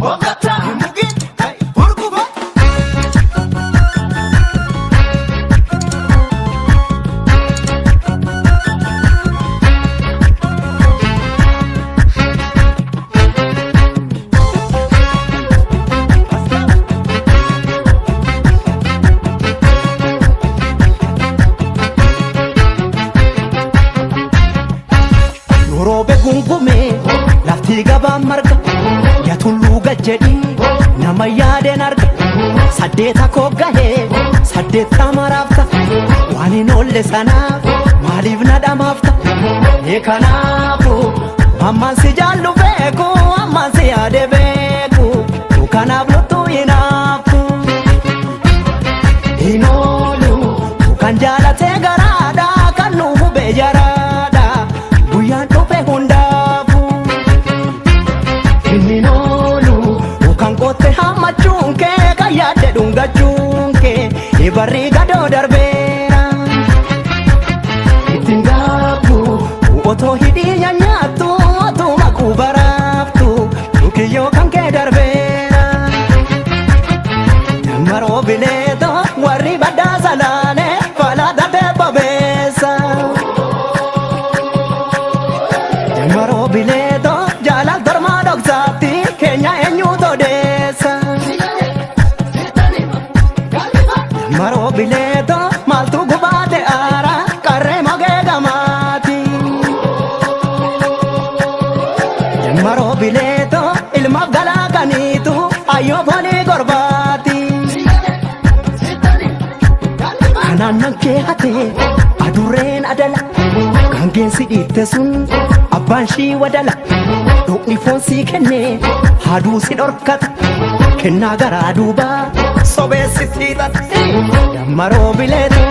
Ogata Mugi Burguba Robe gungume lafti gaba marga yatullu gajjedi nama yaaden arga saddeeta koggahe saddeeta marafta waanin olle sanaaf maaliif nadhamaafta kanaafu ammaan si jaallu beeku ammaan si yaade beeku kanaaf lottuu hinaafu hin oolu kan jaalatee garaadha kan nu hubee jaraadha guyyaan dhufe hundaafu inni noolu kan qotte hammachuun kee kan yaadde dhungachuun kee barri gadoo darbeera ittiin gaabbu otoo hidhii nyaattu otoo maquu baraaftu dhukiyyoo kan kee darbeera maroo bineeto warri baddaa salaane falaata teebbabeessa maroo bineeto jaalal tormaa dhoksaatti keenya eenyuutu odeessa maroo bineeto maaltu gubaate aara qarree mogee gamaati maroo bineeto ilmaaf galaakaniitu ayyoo foonii gorbaati kanaanan kee hatee adurreen adala kan geensi dhiitte sun abbaan shii wadala dhuqni foon sii kennee haaduu si dhorkata kennaa garaa duubaa sobeessitti hidhata maroo bineeto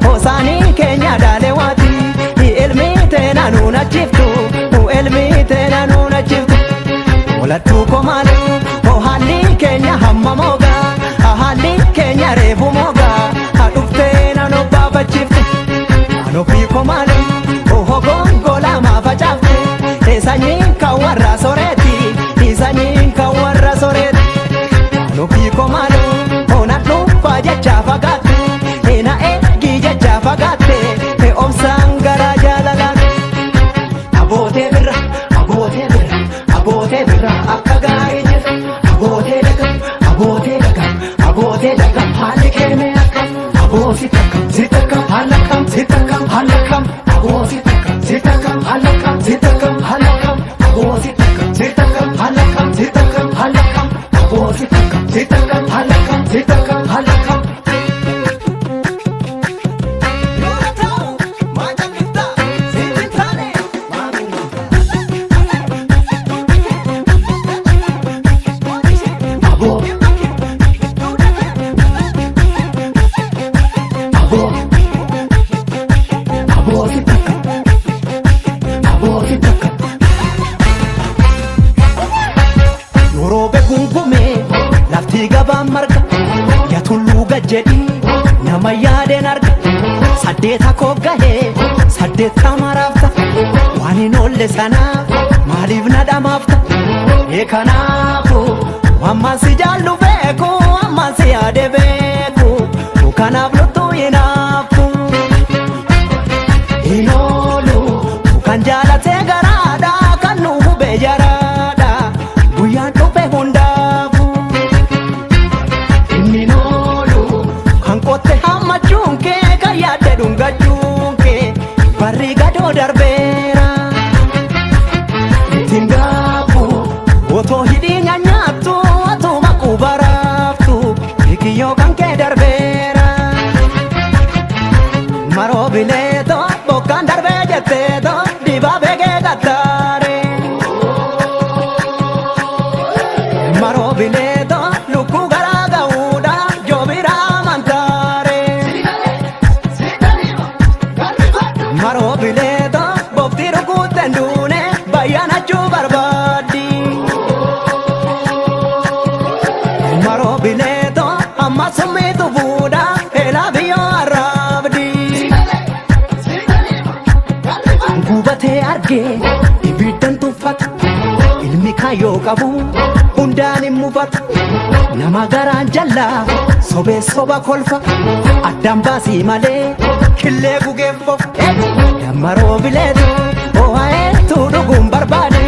hoosaanii keenya daalewaati ilmii teena nuun achiftu ilmii teena nuun achiftu walattuu komaale haalli keenya hamma moogaa haalli keenya reefu moogaa dhuftee naannoo baafachifte anofii komaale hogongola maafacaafte sanyiin kan warra soreeti sanyiin kan warra soreeti anofii komaale hoonaan dhuunfaa jechaa fagaatte na eegii jechaa fagaatte obsaan garaa jaalalaate abootee birra abootee birra abootee birra akka gaarii jira abootee dhagam abootee dhagam abootee dhagam haalli keemee akka aboosi takkam si takkam haala kam si takkam haala kam aboosi takkam si takkam haala kam si takkam haala kam aboosi takkam si takkam haala kam si takkam haala kam aboosi takkam si takkam haala kam si takkam haala kam yatullu gajjedi nama yaaden arga saddeeta koggahe saddeeta marafta waanin olle sanaaf maaliif nadhamaafta kanaafu ammaan si jaallu beeku ammaan si yaade beeku kanaaf lottuu hinaafu hin oolu kan jaalatee garaadha kan nu hubee jaraadha guyyaan dhufe hundaafu inni noolu kan qotte hammachuun kee kan yaadde dhungachuun kee barri gadoo darbeera ittiin gaabbu otoo hidhii nyaattu otoo maquu baraaftu dhikiyyoo kan kee darbeera maroo bineeto bokkaan darbee jetteeto dibaabee kee qattaare maroo bineeto lukkuu garaa ga'uudha joobiraa mantaare maroo bineeto bofti rukuutten duune bayyanachuu barbaaddi maroo bineeto amma summiitu fuudha eelaa biyyoo arraabdi gubatee argee ibiddan tuffata ilmi kaayyoo qabu hundaan hin hubatu nama garaan jallaa sobee soba kolfa addaan baasii malee killee gugeeffoof dammaroo bileetu oo'aeetu dhuguun barbaade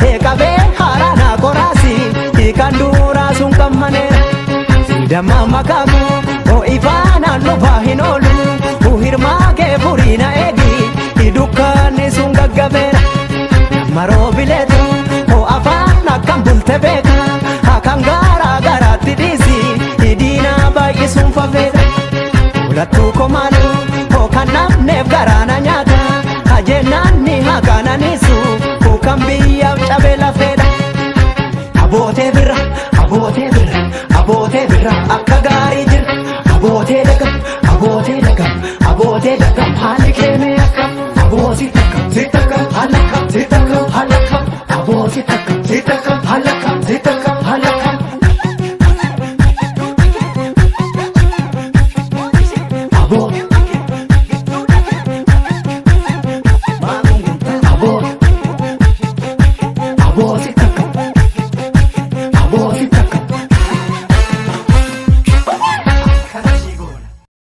eeqabee haaraanaa koraasi hiikaan duuraa sun qammaneera siidammaa makaaku oo'ifaanaan lubaa hin oolu hirmaa kee furiina eegi hidukkaanni sun gaggabeera dammaroo bileetu afaan akkam bulte beeka hakan garaa garaatti dhiisi diinaa baay'isuun fafeedha ulattuu komaalu kan namneef garaana nyaata hajennaan ni hakaanani